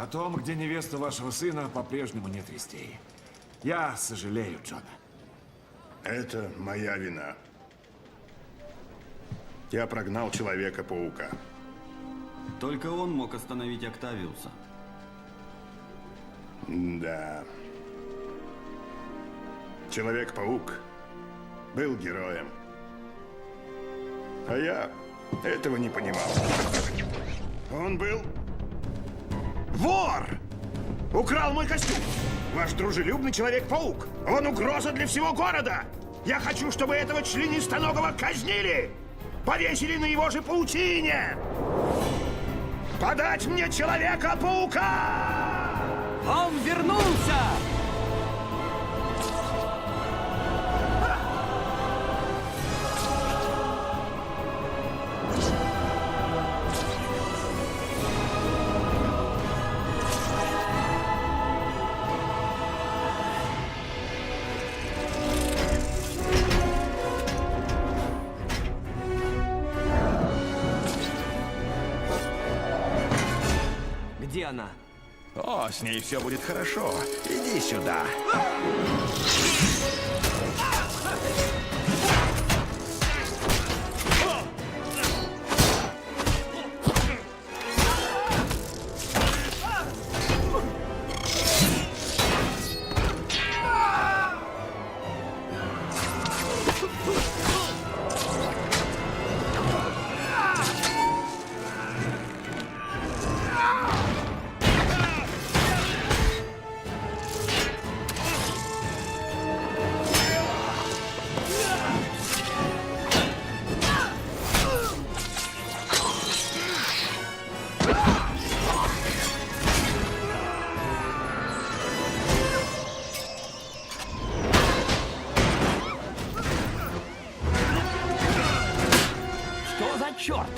О том, где невеста вашего сына, по-прежнему нет вестей. Я сожалею, Джон. Это моя вина. Я прогнал Человека-паука. Только он мог остановить Октавиуса. Да. Человек-паук был героем. А я этого не понимал. Он был вор! Украл мой костюм! Ваш дружелюбный Человек-паук! Он угроза для всего города! Я хочу, чтобы этого членистоногого казнили! Повесили на его же паутине! Подать мне Человека-паука! Он вернулся! Где она? О, с ней все будет хорошо. Иди сюда. Что за черт?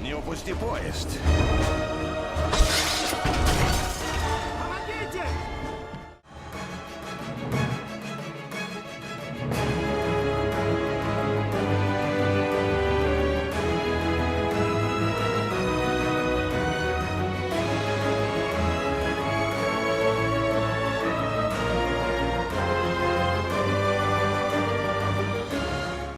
Не упусти поезд.